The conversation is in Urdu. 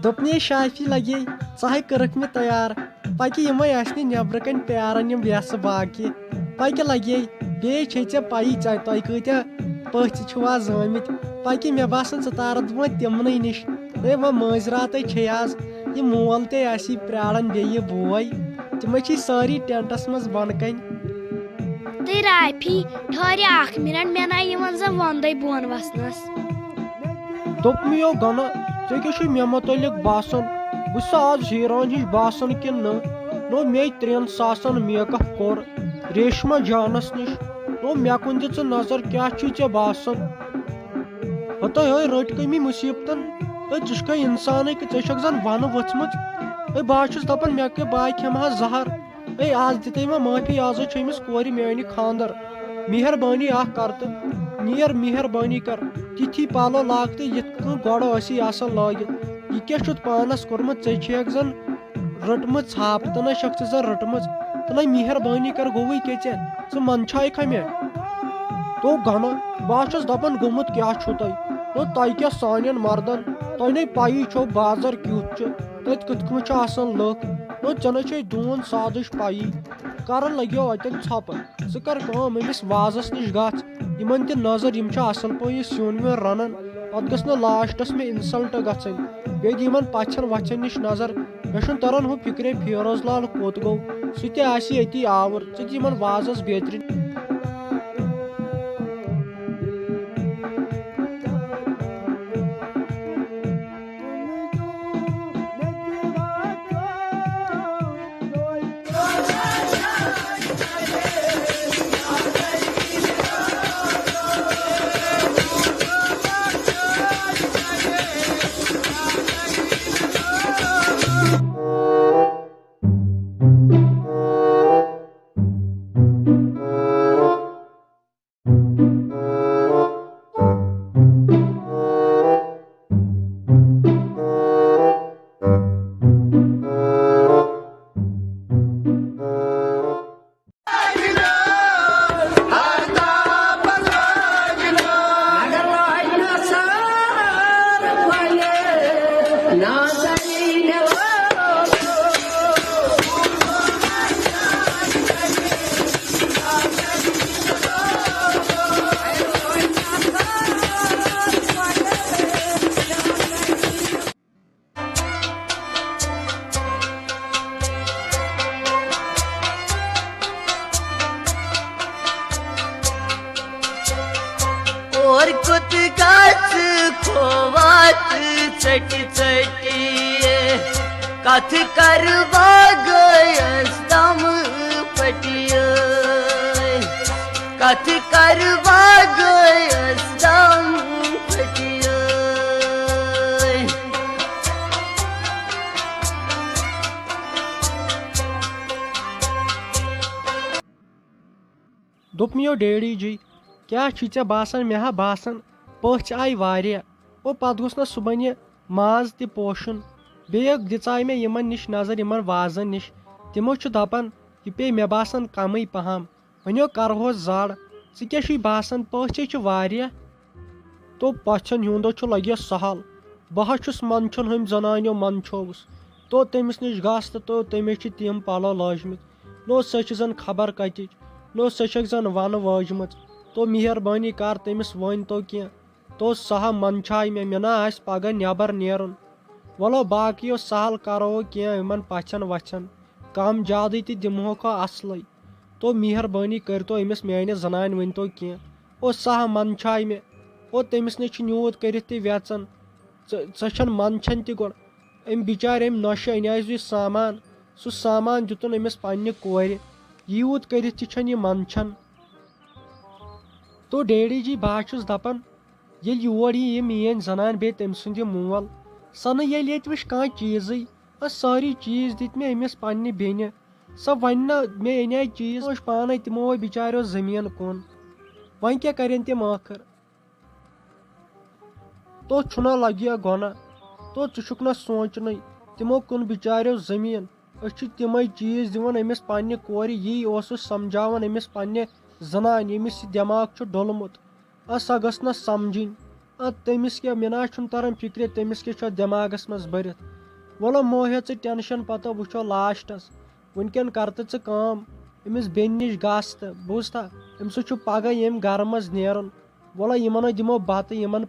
دوپنے شافی لگے ژٕ کٔرٕکھ مےٚ تیار پکہِ یِمے آسنہِ نیبرٕ کنۍ پیاران یِم ویسہٕ باقٕے پکہِ لگے بیٚیہِ چھے ژےٚ پیی تۄہہِ کۭتیاہ پٔژھۍ چھِو آز آمٕتۍ پکہِ مےٚ باسان ژٕ تارکھ بہٕ وۄنۍ تِمنٕے نِش ہے وۄنۍ مٲنٛزِ راتٕے چھے آز یہِ مول تے آسی پیاران بیٚیہِ یہِ بوے تِمے چھِ سٲری ٹینٹس منٛز بۄنہٕ کنۍ تہٕ رافی ٹھہرِ اکھ منٹ مےٚ نہ یِمن زن وۄندے بۄن وسنس دوٚپ میو گۄنہٕ ژےٚ کیٛاہ چھُے مےٚ مُتعلق باسان بہٕ چھُسا آز ہیٖروین ہِش باسان کِنہٕ نہٕ نو مے 3 ساسن میک اپ کوٚر ریشما جانس نِش نو مےٚ کُن دِ ژٕ نظر کیٛاہ چھُے ژےٚ باسان ہتٲے ہے رٔٹۍ کٔمی مُصیبتن ہے ژٕ چھُکھے انسانٕے ژےٚ چھکھ زن ونہٕ ؤژھمٕژ ہے بہٕ چھُس دپان مےٚ کیٛاہ بہٕ کھٮ۪مہٕ ہا زہر ہے آز دِتے مےٚ معٲفی آز چھُ أمِس کورِ میانہِ خانٛدر مہربٲنی اکھ کر تہٕ نیر مہربٲنی کر تِتھی پلو لاگ تہٕ یِتھ کٔنۍ گۄڈٕ ٲسی آسان لٲگِتھ یہِ کیٛاہ چھُتھ پانس کوٚرمُت ژےٚ چھکھ زن رٔٹمٕژ ژھاپہٕ تہٕ نَے چھکھ ژٕ زن رٔٹمٕژ تہٕ نَے مہربٲنی کر گوٚوٕے کیٛاہ ژٕ منٛدچھایکھا مےٚ تو گنہٕ بہٕ چھُس دپان گوٚمُت کیٛاہ چھُو تۄہہِ کیٛاہ سانٮ۪ن مردن تۄہہِ نَے پیی چھو بازر کیُتھ چھُ تتہِ کِتھ کٔنۍ چھِ آسان لُکھ ژےٚ نَے چھے دوٗن سادٕچ پیی کرن لگیو اتٮ۪ن ژھۄپہٕ ژٕ کر کٲم أمِس وازس نِش گژھ یِمن دِ نظر یِم چھِ اصل پٲٹھۍ یہِ سیُن ویُن رنان پتہٕ گٔژھ نہٕ لاسٹس مےٚ انسلٹ گژھٕنۍ بیٚیہِ دِ یِمن پژھٮ۪ن وژھٮ۪ن نِش نظر مےٚ چھُنہٕ تران ہُہ فکرے فیروز لال کوٚت گوٚو سُہ تہِ آسہِ ییٚتی آوُر ژٕ دِ یِمن وازس بیترِ اور کت گژھ کھوات ژٹہِ ژٹہِ کتھ کروا گٔیس دم پھٹہِ کتھ کروا گٔیس دم پھٹہِ دوٚپ میو ڈیڈی جی کیٛاہ چھُے ژےٚ باسان مےٚ ہا باسان پٔژھۍ آیہِ واریاہ پتہٕ گوٚژھ نہ صبحن یہِ ماز تہِ پوشُن بیٚیہِ دِژاے مےٚ یِمن نِش نظر یِمن وازن نِش تِمو چھُ دپان یہِ پیٚیہِ مےٚ باسان کمٕے پہم وۄنۍ کرہوس زڈ ژٕ کیٛاہ چھُے باسان پٔژھۍ چھِ واریاہ تو پژھٮ۪ن ہُنٛد چھُ لگہِ سہل بہٕ حظ چھُس منٛدچھُن ہُمہِ زنانیو منٛدچھووُس تو تٔمِس نِش گژھ تہٕ تو تٔمِس چھِ تِم پلو لٲجمٕتۍ نو سۄ چھِ زن خبر کتِچ نو سۄ چھکھ زن ونہٕ وٲجمٕژ تو مہربٲنی کر تٔمِس ؤنۍ تو کینٛہہ تو سہل منٛدچھاے مےٚ نہ آسہِ پگہہ نٮ۪بر نیرُن ولو باقٕیو سہل کرو کینٛہہ یِمن پژھٮ۪ن وژھٮ۪ن کم زیادٕ تہِ دِمہوکھ اصلٕے تو مہربٲنی کٔرتو أمِس میانہِ زنانہِ ؤنۍتو کینٛہہ سہل منٛدچھاے مےٚ تٔمِس نِش چھُ نیوٗت کٔرِتھ تہِ ویژان ژےٚ چھَنہٕ منٛدچھان تہِ گۄڈٕ أمۍ بِچارِ أمۍ نۄشہِ اَنیٛاے یہِ سامان سُہ سامان دِتُن أمِس پننہِ کورِ یوٗت کٔرِتھ تہِ چھَنہٕ یہِ منٛدچھان تو ڈیڈی جی بہٕ حظ چھُس دپان ییٚلہِ یور یہِ میٲنۍ زنان بیٚیہِ تٔمۍ سُنٛد یہِ مول سۄ نہٕ ییٚلہِ ییٚتہِ وٕچھ کانٛہہ چیٖزٕے سٲری چیٖز دِتۍ مےٚ أمِس پننہِ بیٚنہِ سۄ ونہِ نہ مےٚ اَنے چیٖز پانے تِمو بِچاریو زٔمیٖن کُن وۄنۍ کیٛاہ کرن تِم ٲخر تو چھُنا لگہِ گۄناہ تو ژٕ چھُکھ نہ سونٛچنٕے تِمو کُن بِچاریو زٔمیٖن أسۍ چھِ تِمے چیٖز دِوان أمِس پننہِ کورِ یی اوسُس سمجاوان أمِس پننہِ زنانہِ ییٚمِس یہِ دٮ۪ماغ چھُ ڈوٚلمُت سۄ گٔژھ نہ سمجِنۍ تٔمِس کیٛاہ مےٚ نہ حظ چھُنہٕ تران فِکرِ تٔمِس کیٛاہ چھُ دٮ۪ماغس منٛز بٔرِتھ وَلہٕ مہ ہےٚ ژٕ ٹٮ۪نشن پتہٕ وٕچھو لاسٹس وٕنکٮ۪ن کر تہٕ ژٕ کٲم أمِس بیٚنہِ نِش گژھ تہٕ بوٗزتھا أمِس چھُ پگہہ ییٚمہِ گرٕ منٛز نیرُن وَلہٕ یِمن دِمو بتہٕ یِمن